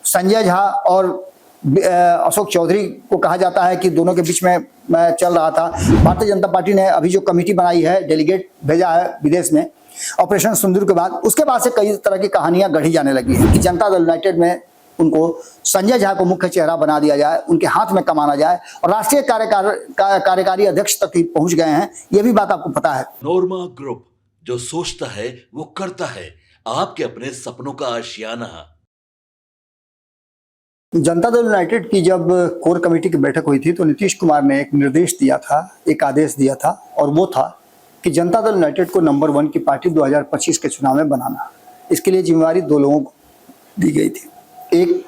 संजय झा और अशोक चौधरी को कहा जाता है कि दोनों के बीच में चल रहा था। भारतीय जनता पार्टी ने अभी जो कमेटी बनाई है, डेलीगेट भेजा है विदेश में ऑपरेशन सिंदूर के बाद, उसके बाद से कई तरह की कहानियां गढ़ी जाने लगी है कि जनता दल यूनाइटेड में उनको संजय झा को मुख्य चेहरा बना दिया जाए, उनके हाथ में कमाना जाए और राष्ट्रीय कार्यकारी अध्यक्ष तक ही पहुंच गए हैं। यह भी बात आपको पता है। नोरमा ग्रुप, जो सोचता है वो करता है। आपके अपने सपनों का आशियाना। जनता दल यूनाइटेड की जब कोर कमेटी की बैठक हुई थी तो नीतीश कुमार ने एक निर्देश दिया था, एक आदेश दिया था, और वो था कि जनता दल यूनाइटेड को नंबर 1 की पार्टी 2025 के चुनाव में बनाना। इसके लिए जिम्मेवारी 2 लोगों को दी गई थी, एक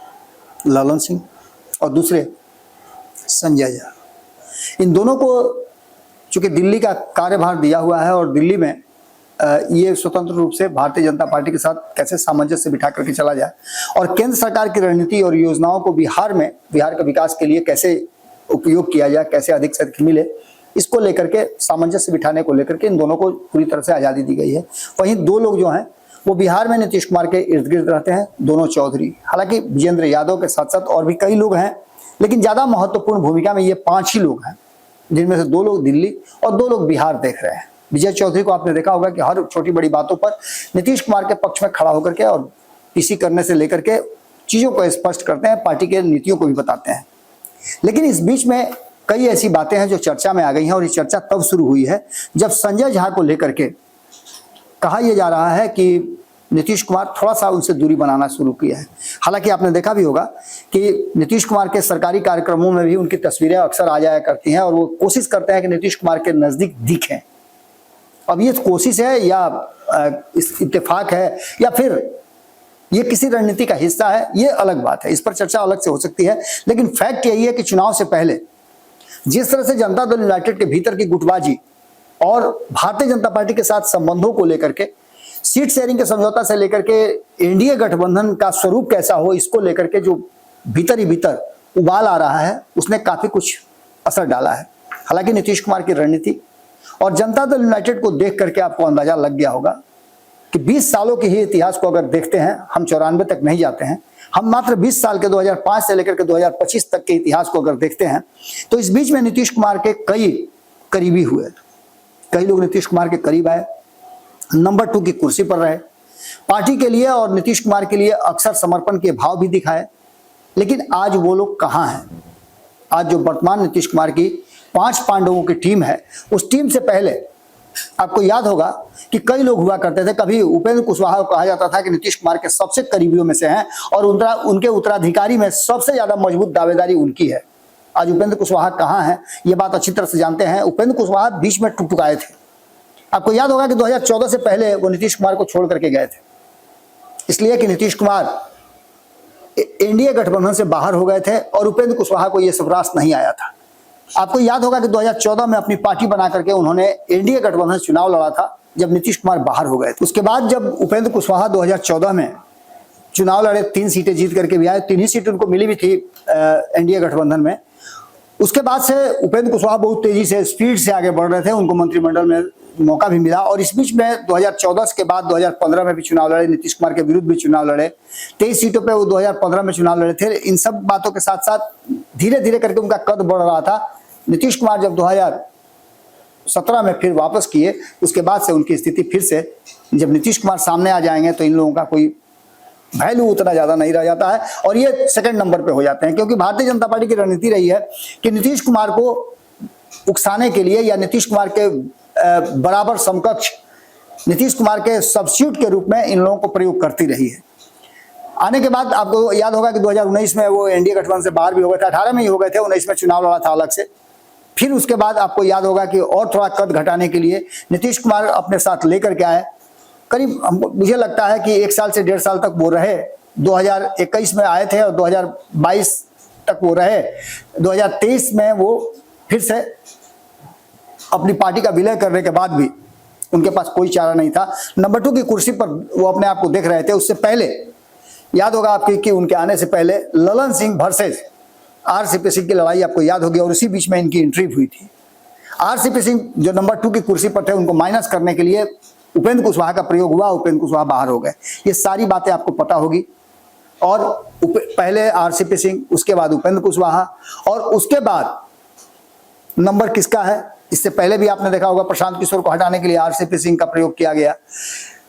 ललन सिंह और दूसरे संजय झा। इन दोनों को चूंकि दिल्ली का कार्यभार दिया हुआ है और दिल्ली में ये स्वतंत्र रूप से भारतीय जनता पार्टी के साथ कैसे सामंजस्य बिठा करके चला जाए और केंद्र सरकार की रणनीति और योजनाओं को बिहार के विकास के लिए कैसे उपयोग किया जाए, कैसे अधिक से अधिक मिले, इसको लेकर के सामंजस्य बिठाने को लेकर के इन दोनों को पूरी तरह से आज़ादी दी गई है। वहीं 2 लोग जो हैं वो बिहार में नीतीश कुमार के इर्द गिर्द रहते हैं, दोनों चौधरी। हालांकि विजेंद्र यादव के साथ साथ और भी कई लोग हैं, लेकिन ज़्यादा महत्वपूर्ण भूमिका में ये 5 ही लोग हैं, जिनमें से 2 लोग दिल्ली और 2 लोग बिहार देख रहे हैं। विजय चौधरी को आपने देखा होगा कि हर छोटी बड़ी बातों पर नीतीश कुमार के पक्ष में खड़ा होकर के और पीसी करने से लेकर के चीज़ों को स्पष्ट करते हैं, पार्टी के नीतियों को भी बताते हैं। लेकिन इस बीच में कई ऐसी बातें हैं जो चर्चा में आ गई हैं और ये चर्चा तब शुरू हुई है जब संजय झा को लेकर के कहा यह जा रहा है कि नीतीश कुमार थोड़ा सा उनसे दूरी बनाना शुरू किया है। हालांकि आपने देखा भी होगा कि नीतीश कुमार के सरकारी कार्यक्रमों में भी उनकी तस्वीरें अक्सर आ जाया करती हैं और वो कोशिश करते हैं कि नीतीश कुमार के नज़दीक दिखें। अब ये कोशिश है या इस इत्तेफाक है या फिर ये किसी रणनीति का हिस्सा है, ये अलग बात है, इस पर चर्चा अलग से हो सकती है। लेकिन फैक्ट यही है कि चुनाव से पहले जिस तरह से जनता दल यूनाइटेड के भीतर की गुटबाजी और भारतीय जनता पार्टी के साथ संबंधों को लेकर के, सीट शेयरिंग के समझौता से लेकर के एनडीए गठबंधन का स्वरूप कैसा हो, इसको लेकर के जो भीतर ही भीतर उबाल आ रहा है, उसने काफी कुछ असर डाला है। हालांकि नीतीश कुमार की रणनीति और जनता दल यूनाइटेड को देख करके आपको अंदाजा लग गया होगा कि 20 सालों के ही इतिहास को अगर देखते हैं, हम 94 तक नहीं जाते हैं, हम मात्र 20 साल के 2005 से लेकर के 2025 तक के इतिहास को अगर देखते हैं तो इस बीच में नीतीश कुमार के कई करीबी हुए, कई लोग नीतीश कुमार के करीब आए, नंबर 2 की कुर्सी पर रहे, पार्टी के लिए और नीतीश कुमार के लिए अक्सर समर्पण के भाव भी दिखाए। लेकिन आज वो लोग कहाँ हैं? आज जो वर्तमान नीतीश कुमार की 5 पांडवों की टीम है, उस टीम से पहले आपको याद होगा कि कई लोग हुआ करते थे। कभी उपेंद्र कुशवाहा को कहा जाता था कि नीतीश कुमार के सबसे करीबियों में से हैं और उनके उत्तराधिकारी में सबसे ज्यादा मजबूत दावेदारी उनकी है। आज उपेंद्र कुशवाहा कहाँ हैं, ये बात अच्छी तरह से जानते हैं। उपेंद्र कुशवाहा बीच में टुकटुकाए थे। आपको याद होगा कि 2014 से पहले वो नीतीश कुमार को छोड़ करके गए थे, इसलिए कि नीतीश कुमार एनडीए गठबंधन से बाहर हो गए थे और उपेंद्र कुशवाहा को यह सबरास नहीं आया था। आपको याद होगा कि 2014 में अपनी पार्टी बना करके उन्होंने एनडीए गठबंधन से चुनाव लड़ा था जब नीतीश कुमार बाहर हो गए थे। उसके बाद जब उपेंद्र कुशवाहा 2014 में चुनाव लड़े, 3 सीटें जीत करके भी आए, 3 ही सीट उनको मिली भी थी एनडीए गठबंधन में। उसके बाद से उपेंद्र कुशवाहा बहुत तेजी से, स्पीड से आगे बढ़ रहे थे, उनको मंत्रिमंडल में मौका भी मिला और इस बीच में 2014 के बाद 2015 में भी चुनाव लड़े, नीतीश कुमार के विरुद्ध भी चुनाव लड़े। 23 सीटों पे वो 2015 में चुनाव लड़े थे। इन सब बातों के साथ साथ धीरे धीरे करके उनका कद बढ़ रहा था। नीतीश कुमार जब 2017 में फिर वापस किए, उसके बाद से उनकी स्थिति फिर से, जब नीतीश कुमार सामने आ जाएंगे तो इन लोगों का कोई वैल्यू उतना ज्यादा नहीं रह जाता है और ये सेकंड नंबर पे हो जाते हैं। क्योंकि भारतीय जनता पार्टी की रणनीति रही है कि नीतीश कुमार को उकसाने के लिए या नीतीश कुमार के बराबर समकक्ष, नीतीश कुमार के सब्स्टिट्यूट के रूप में इन लोगों को प्रयोग करती रही है। आने के बाद आपको याद होगा कि 2019 में वो एनडीए गठबंधन से बाहर भी हो गए थे, 18 में ही हो गए थे, 19 में चुनाव लड़ा था अलग से। फिर उसके बाद आपको याद होगा कि और थोड़ा कद घटाने के लिए नीतीश कुमार अपने साथ लेकर के आए। करीब मुझे लगता है कि 1 साल से 1.5 साल तक वो रहे। 2021 में आए थे और 2022 तक वो रहे। 2023 में वो फिर से अपनी पार्टी का विलय करने के बाद भी उनके पास कोई चारा नहीं था। नंबर 2 की कुर्सी पर वो अपने आप को देख रहे थे। उससे पहले याद होगा आपकी कि उनके आने से पहले ललन सिंह वर्सेस आरसीपी सिंह की लड़ाई आपको याद होगी और उसी बीच में इनकी एंट्री हुई थी। आरसीपी सिंह जो नंबर 2 की कुर्सी पर थे, उनको माइनस करने के लिए उपेंद्र कुशवाहा का प्रयोग हुआ, उपेंद्र कुशवाहा बाहर हो गए। ये सारी बातें आपको पता होगी। और पहले आरसीपी सिंह, उसके बाद उपेंद्र कुशवाहा, और उसके बाद नंबर किसका है? इससे पहले भी आपने देखा होगा प्रशांत किशोर को हटाने के लिए आरसीपी सिंह का प्रयोग किया गया।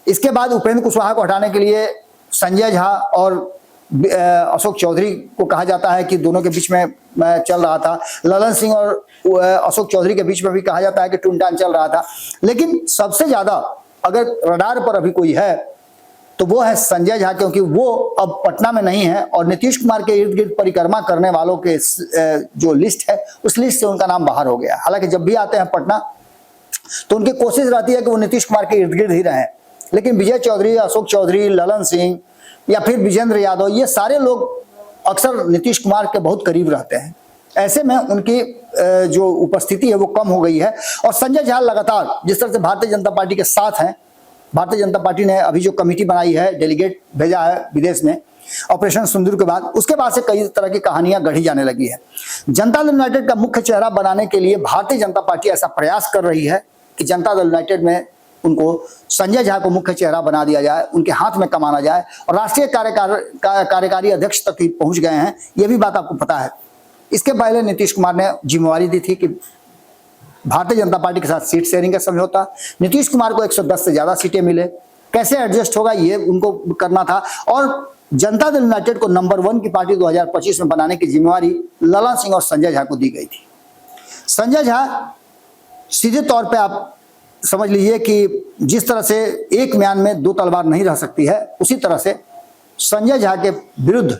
इसके बाद उपेंद्र कुशवाहा को हटाने के लिए संजय झा और अशोक चौधरी को कहा जाता है कि दोनों के बीच में चल रहा था। ललन सिंह और अशोक चौधरी के बीच में भी कहा जाता है कि टूनटान चल रहा था। लेकिन सबसे ज्यादा अगर रडार पर अभी कोई है तो वो है संजय झा, क्योंकि वो अब पटना में नहीं है और नीतीश कुमार के इर्द गिर्द परिक्रमा करने वालों के जो लिस्ट है उस लिस्ट से उनका नाम बाहर हो गया। हालांकि जब भी आते हैं पटना तो उनकी कोशिश रहती है कि वो नीतीश कुमार के इर्द गिर्द ही रहें, लेकिन विजय चौधरी, अशोक चौधरी, ललन सिंह या फिर विजेंद्र यादव, ये सारे लोग अक्सर नीतीश कुमार के बहुत करीब रहते हैं। ऐसे में उनकी जो उपस्थिति है वो कम हो गई है। और संजय झा लगातार जिस तरह से भारतीय जनता पार्टी के साथ हैं, भारतीय जनता पार्टी ने अभी जो कमेटी बनाई है, डेलीगेट भेजा है विदेश में ऑपरेशन सिंदूर के बाद, उसके बाद से कई तरह की कहानियां गढ़ी जाने लगी है। जनता दल यूनाइटेड का मुख्य चेहरा बनाने के लिए भारतीय जनता पार्टी ऐसा प्रयास कर रही है कि जनता दल यूनाइटेड में उनको संजय झा को मुख्य चेहरा बना दिया जाए, उनके हाथ में कमाना जाए, और राष्ट्रीय कार्यकारी अध्यक्ष तक पहुंच गए हैं, यह भी बात आपको पता है। इसके पहले नीतीश कुमार ने जिम्मेवारी दी थी कि भारतीय जनता पार्टी के साथ सीट शेयरिंग का समझौता, नीतीश कुमार को 110 से ज्यादा सीटें मिले, कैसे एडजस्ट होगा ये उनको करना था। और जनता दल यूनाइटेड को नंबर 1 की पार्टी 2025 में बनाने की जिम्मेवारी ललन सिंह और संजय झा को दी गई थी। संजय झा सीधे तौर पे आप समझ लीजिए कि जिस तरह से एक म्यान में दो तलवार नहीं रह सकती है, उसी तरह से संजय झा के विरुद्ध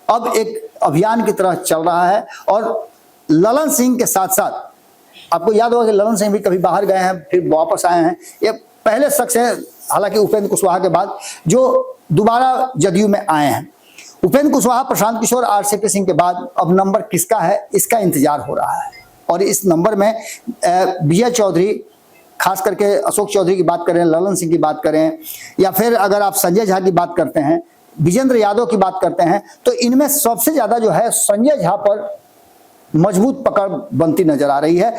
अब एक अभियान की तरह चल रहा है। और ललन सिंह के साथ साथ आपको याद होगा कि ललन सिंह भी कभी बाहर गए हैं फिर वापस आए हैं, ये पहले शख्स है हालांकि उपेंद्र कुशवाहा के बाद जो दोबारा जदयू में आए हैं। उपेंद्र कुशवाहा, प्रशांत किशोर, आरसीपी सिंह के बाद अब नंबर किसका है इसका इंतजार हो रहा है। और इस नंबर में विजय चौधरी, खास करके अशोक चौधरी की बात करें, ललन सिंह की बात करें, या फिर अगर आप संजय झा की बात करते हैं, विजेंद्र यादव की बात करते हैं, तो इनमें सबसे ज्यादा जो है संजय झा पर मजबूत पकड़ बनती नजर आ रही है,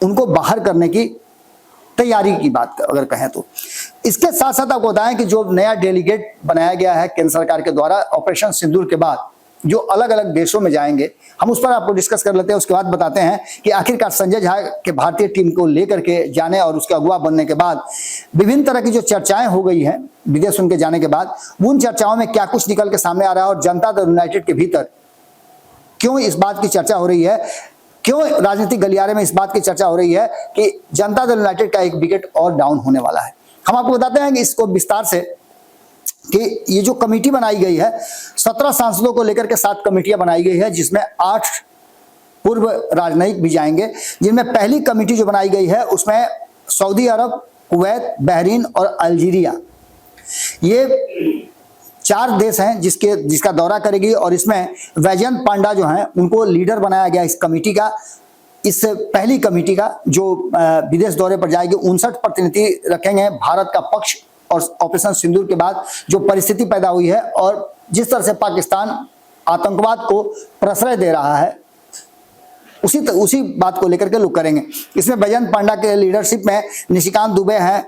उनको बाहर करने की तैयारी की बात अगर कहें तो। इसके साथ साथ आपको बताएं कि जो नया डेलीगेट बनाया गया है केंद्र सरकार के द्वारा ऑपरेशन सिंदूर के बाद, जो अलग अलग देशों में जाएंगे, हम उस पर आपको डिस्कस कर लेते हैं। उसके बाद बताते हैं कि आखिरकार संजय झा के भारतीय टीम को लेकर के जाने और उसके अगुवा बनने के बाद विभिन्न तरह की जो चर्चाएं हो गई हैं विदेश उनके जाने के बाद, उन चर्चाओं में क्या कुछ निकल के सामने आ रहा है, और जनता दल यूनाइटेड के भीतर क्यों इस बात की चर्चा हो रही है, क्यों राजनीतिक गलियारे में इस बात की चर्चा हो रही है कि जनता दल यूनाइटेड का एक विकेट और डाउन होने वाला है। हम आपको बताते हैं कि इसको विस्तार से कि ये जो कमेटी बनाई गई है, 17 सांसदों को लेकर के 7 कमेटियां बनाई गई है, जिसमें 8 पूर्व राजनयिक भी जाएंगे। जिनमें पहली कमेटी जो बनाई गई है उसमें सऊदी अरब, कुवैत, बहरीन और अल्जीरिया, ये 4 देश हैं जिसका दौरा करेगी। और इसमें वैजयंत पांडा जो हैं उनको लीडर बनाया गया इस कमेटी का। इस पहली कमेटी का जो विदेश दौरे पर जाएगी, 59 प्रतिनिधि रखेंगे भारत का पक्ष। और ऑपरेशन सिंदूर के बाद जो परिस्थिति पैदा हुई है और जिस तरह से पाकिस्तान आतंकवाद को प्रश्रय दे रहा है, उसी बात को लेकर के लोग करेंगे। इसमें वैजयंत पांडा के लीडरशिप में निशिकांत दुबे हैं,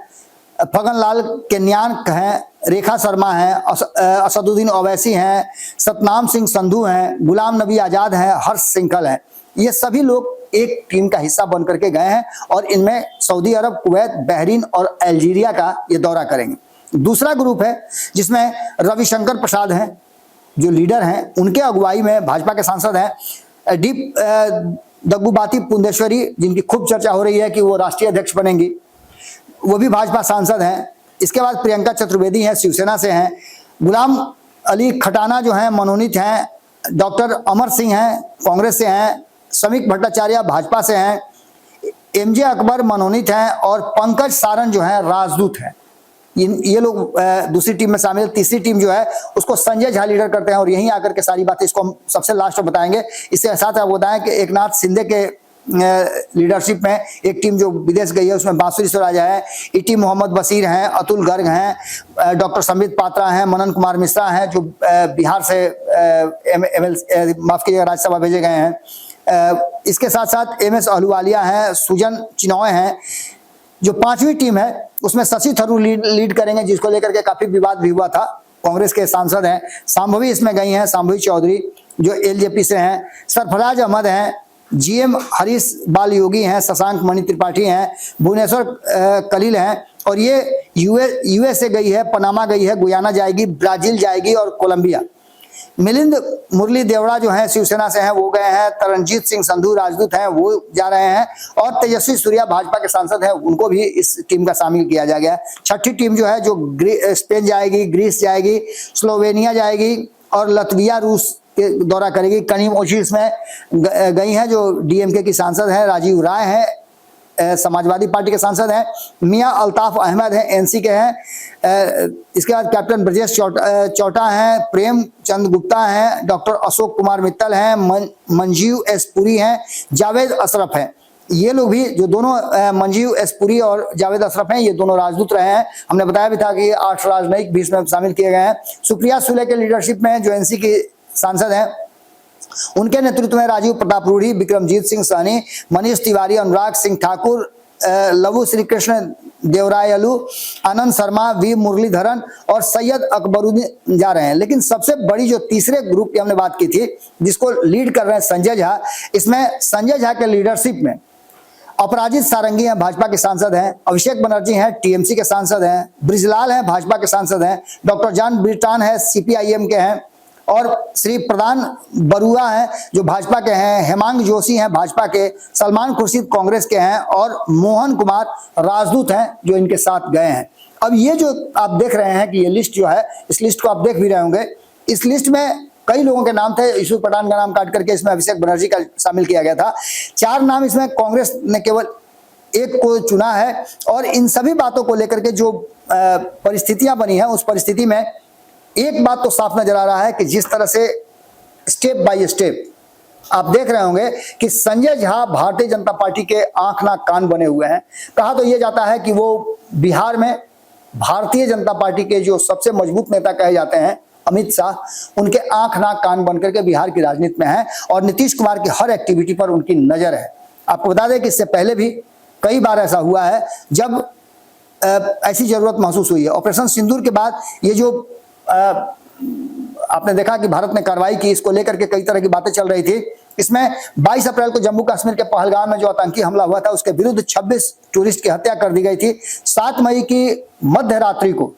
फगनलाल केन्यान हैं, रेखा शर्मा हैं, असदुद्दीन ओवैसी हैं, सतनाम सिंह संधू हैं, गुलाम नबी आजाद हैं, हर्ष सिंघल हैं। ये सभी लोग एक टीम का हिस्सा बन करके गए हैं और इनमें सऊदी अरब, कुवैत, बहरीन और अल्जीरिया का ये दौरा करेंगे। दूसरा ग्रुप है जिसमें रविशंकर प्रसाद हैं जो लीडर हैं, उनके अगुवाई में भाजपा के सांसद हैं दग्गुबाती पुंडेश्वरी, जिनकी खूब चर्चा हो रही है कि वो राष्ट्रीय अध्यक्ष बनेंगी, वो भी भाजपा सांसद हैं। इसके बाद प्रियंका चतुर्वेदी हैं, शिवसेना से हैं, गुलाम अली खटाना जो हैं मनोनीत हैं, डॉक्टर अमर सिंह हैं कांग्रेस से हैं, समीक भट्टाचार्य भाजपा से हैं, एमजे अकबर मनोनीत हैं और पंकज सारन जो हैं राजदूत हैं। ये लोग दूसरी टीम में शामिल। तीसरी टीम जो है उसको संजय झा लीडर करते हैं और यहीं आकर के सारी बातें इसको हम सबसे लास्ट में बताएंगे। इसके साथ आप बताएं कि एकनाथ शिंदे के लीडरशिप में एक टीम जो विदेश गई है उसमें बांसुरी स्वराजा है, इटी मोहम्मद बशीर हैं, अतुल गर्ग हैं, डॉक्टर संबित पात्रा हैं, मनन कुमार मिश्रा हैं जो बिहार से माफ कीजिएगा राज्यसभा भेजे गए हैं। इसके साथ साथ एमएस अहलुवालिया हैं, सुजन चिनॉय हैं। जो 5वीं टीम है उसमें शशि थरूर लीड करेंगे, जिसको लेकर के काफी विवाद भी हुआ था कांग्रेस के सांसद हैं, शांभवी इसमें गई हैं, शांभवी चौधरी जो एलजेपी से हैं, सरफराज अहमद हैं, जीएम हरीश बाल योगी हैं, शशांक मणि त्रिपाठी हैं, भुवनेश्वर कलील हैं, और ये यूएसए गई है, पनामा गई है, गुयाना जाएगी, ब्राजील जाएगी और कोलंबिया। मिलिंद मुरली देवड़ा जो हैं शिवसेना से हैं वो गए हैं, तरनजीत सिंह संधू राजदूत हैं वो जा रहे हैं, और तेजस्वी सूर्या भाजपा के सांसद हैं उनको भी इस टीम का शामिल किया जा गया है। छठी टीम जो है जो स्पेन जाएगी, ग्रीस जाएगी, स्लोवेनिया जाएगी और लतविया रूस के दौरा करेगी। कनीम ओची इसमें गई हैं जो डीएमके की सांसद हैं, राजीव राय हैं समाजवादी पार्टी के सांसद हैं, मियां अल्ताफ अहमद हैं एनसी के हैं, इसके बाद कैप्टन ब्रजेश चौटा हैं, प्रेम चंद गुप्ता हैं, डॉक्टर अशोक कुमार मित्तल हैं, मंजीव एस पुरी हैं, जावेद अशरफ हैं। ये लोग भी जो दोनों मंजीव एस पुरी और जावेद अशरफ हैं ये दोनों राजदूत रहे हैं। हमने बताया भी था कि 8 राजनयिक भी इसमें शामिल किए गए हैं। सुप्रिया सुले के लीडरशिप में जो एनसी की सांसद हैं उनके नेतृत्व में राजीव प्रताप रूढ़ी, विक्रमजीत सिंह सहनी, मनीष तिवारी, अनुराग सिंह ठाकुर, लवु श्री कृष्ण देवरायलू, आनंद शर्मा, वी मुरलीधरन और सैयद अकबरुद्दीन जा रहे हैं। लेकिन सबसे बड़ी जो तीसरे ग्रुप की हमने बात की थी जिसको लीड कर रहे हैं संजय झा, इसमें संजय झा के लीडरशिप में अपराजित सारंगी हैं, भाजपा के सांसद हैं, अभिषेक बनर्जी हैं, टीएमसी के सांसद हैं, ब्रिजलाल हैं, भाजपा के सांसद हैं, डॉक्टर जॉन ब्रिटान है, सीपीआईएम के हैं, और श्री प्रधान बरुआ हैं जो भाजपा के हैं, हेमांग जोशी हैं भाजपा के, सलमान खुर्शीद कांग्रेस के हैं और मोहन कुमार राजदूत हैं जो इनके साथ गए हैं। अब ये जो आप देख रहे हैं कि ये लिस्ट जो है, इस लिस्ट को आप देख भी रहे होंगे, इस लिस्ट में कई लोगों के नाम थे, यूसुफ पठान का नाम काट करके इसमें अभिषेक बनर्जी का शामिल किया गया था। 4 नाम इसमें कांग्रेस ने केवल एक को चुना है, और इन सभी बातों को लेकर के जो परिस्थितियां बनी है उस परिस्थिति में एक बात तो साफ नजर आ रहा है कि जिस तरह से स्टेप बाय स्टेप आप देख रहे होंगे कि संजय झा भारतीय जनता पार्टी के आंख नाक कान बने हुए हैं। कहा तो यह जाता है कि वो बिहार में भारतीय जनता पार्टी के जो सबसे मजबूत नेता कहे जाते हैं अमित शाह, उनके आंख नाक कान बनकर के बिहार की राजनीति में है और नीतीश कुमार की हर एक्टिविटी पर उनकी नजर है। आपको बता दें कि इससे पहले भी कई बार ऐसा हुआ है जब ऐसी जरूरत महसूस हुई है। ऑपरेशन सिंदूर के बाद ये जो आपने देखा कि भारत ने कार्रवाई की, इसको लेकर के कई तरह की बातें चल रही थी। इसमें 22 अप्रैल को जम्मू कश्मीर के पहलगाम में जो आतंकी हमला हुआ था उसके विरुद्ध 26 टूरिस्ट की हत्या कर दी गई थी। 7 मई की मध्य रात्रि को,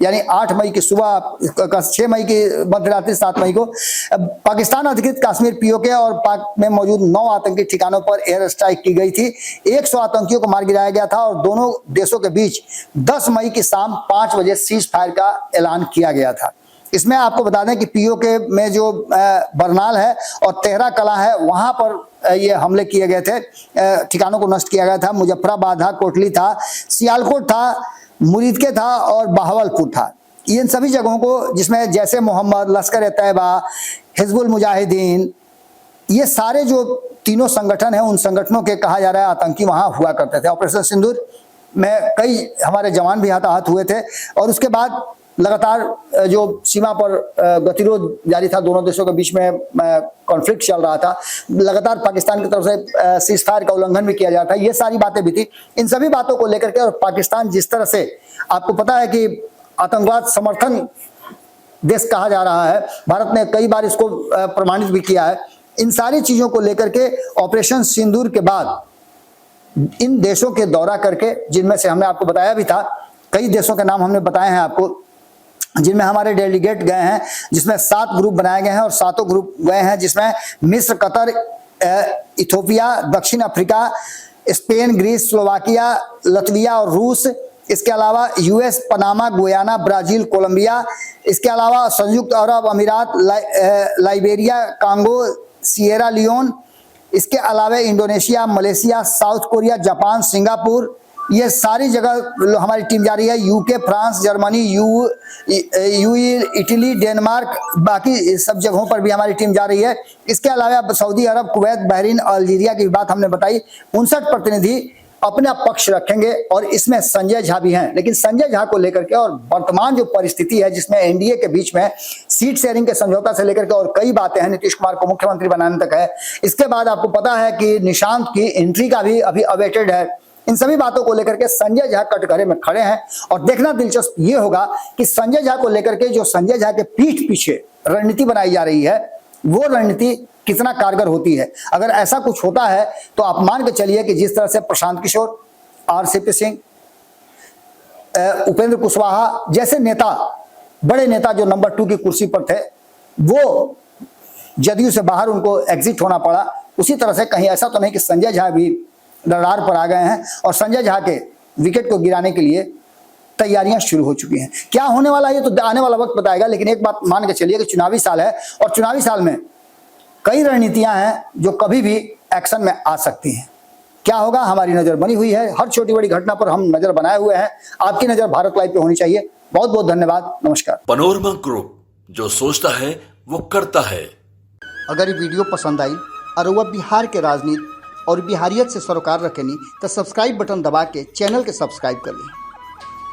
यानी 8 मई की सुबह, 6 मई की मध्य रात्रि 7 मई को पाकिस्तान अधिकृत कश्मीर पीओके और पाक में मौजूद 9 आतंकी ठिकानों पर एयर स्ट्राइक की गई थी। 100 आतंकियों को मार गिराया गया था और दोनों देशों के बीच 10 मई की शाम 5 बजे सीज फायर का ऐलान किया गया था। इसमें आपको बता दें कि पीओके में जो बरनाल है और तेहरा कला है वहां पर ये हमले किए गए थे, ठिकानों को नष्ट किया गया था। मुजफ्फराबाद था, कोटली था, सियालकोट था, मुरीदके था और बहावलपुर था। इन सभी जगहों को, जिसमें जैसे मोहम्मद, लश्कर ए तैयबा, हिजबुल मुजाहिदीन, ये सारे जो तीनों संगठन हैं उन संगठनों के कहा जा रहा है आतंकी वहां हुआ करते थे। ऑपरेशन सिंदूर में कई हमारे जवान भी हताहत हुए थे और उसके बाद लगातार जो सीमा पर गतिरोध जारी था, दोनों देशों के बीच में कॉन्फ्लिक्ट चल रहा था, लगातार पाकिस्तान की तरफ से सीज फायर का उल्लंघन भी किया जा रहा था, ये सारी बातें भी थी। इन सभी बातों को लेकर के और पाकिस्तान जिस तरह से, आपको पता है कि आतंकवाद समर्थन देश कहा जा रहा है, भारत ने कई बार इसको प्रमाणित भी किया है। इन सारी चीजों को लेकर के ऑपरेशन सिंदूर के बाद इन देशों के दौरा करके, जिनमें से हमने आपको बताया भी था, कई देशों के नाम हमने बताए हैं आपको, जिनमें हमारे डेलीगेट गए हैं, जिसमें 7 ग्रुप बनाए गए हैं और 7 ग्रुप गए हैं, जिसमें मिस्र, कतर, इथोपिया, दक्षिण Africa, Spain, Greece, Slovakia, Latvia और रूस, इसके अलावा US, Panama, Guyana, Brazil, Colombia, इसके अलावा संयुक्त अरब अमीरात, लाइबेरिया, कांगो, सिएरा लियोन, इसके अलावा Indonesia, Malaysia, south Korea, Japan, Singapore, ये सारी जगह हमारी टीम जा रही है। UK, France, Germany, UAE, Italy, Denmark, बाकी सब जगहों पर भी हमारी टीम जा रही है। इसके अलावा सऊदी अरब, कुवैत, बहरीन, अल्जीरिया की बात हमने बताई। 59 प्रतिनिधि अपना पक्ष रखेंगे और इसमें संजय झा भी हैं। लेकिन संजय झा को लेकर के और वर्तमान जो परिस्थिति है जिसमें एनडीए के बीच में सीट शेयरिंग के समझौता से लेकर के और कई बातें हैं, नीतीश कुमार को मुख्यमंत्री बनाने तक है। इसके बाद आपको पता है कि निशांत की एंट्री का भी अभी अवेटेड है। इन सभी बातों को लेकर के संजय झा कटघरे में खड़े हैं और देखना दिलचस्प ये होगा कि संजय झा को लेकर के जो संजय झा के पीठ पीछे रणनीति बनाई जा रही है वो रणनीति कितना कारगर होती है। अगर ऐसा कुछ होता है तो आप मान के चलिए कि जिस तरह से प्रशांत किशोर, आरसीपी सिंह, उपेंद्र कुशवाहा जैसे नेता, बड़े नेता जो नंबर 2 की कुर्सी पर थे, वो जदयू से बाहर उनको एग्जिट होना पड़ा, उसी तरह से कहीं ऐसा तो नहीं कि संजय झा भी रडार पर आ गए हैं और संजय झा के विकेट को गिराने के लिए तैयारियां शुरू हो चुकी हैं। क्या होने वाला है ये तो आने वाला वक्त बताएगा, लेकिन एक बात मान के चलिए कि चुनावी साल है और चुनावी साल में कई रणनीतियां हैं जो कभी भी एक्शन में आ सकती हैं। क्या होगा, हमारी नजर बनी हुई है, हर छोटी बड़ी घटना पर हम नजर बनाए हुए हैं। आपकी नजर भारत लाइव पे होनी चाहिए। बहुत बहुत धन्यवाद, नमस्कार। पनोरमा ग्रुप, जो सोचता है वो करता है। अगर ये वीडियो पसंद आई और वह बिहार के राजनीति और बिहारियत से सरोकार रखेनी तो सब्सक्राइब बटन दबा के चैनल के सब्सक्राइब कर ली।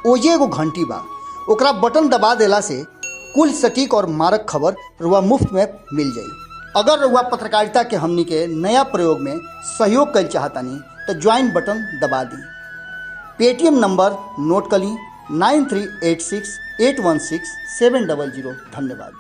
ओजे एगो घंटी बा, ओकरा बटन दबा देला से कुल सटीक और मारक खबर रुआ मुफ्त में मिल जाई। अगर रुआ पत्रकारिता के हमनी के नया प्रयोग में सहयोग कर चाहतानी तो ज्वाइन बटन दबा दी। पेटीएम नंबर नोट कर ली 9386816700। धन्यवाद।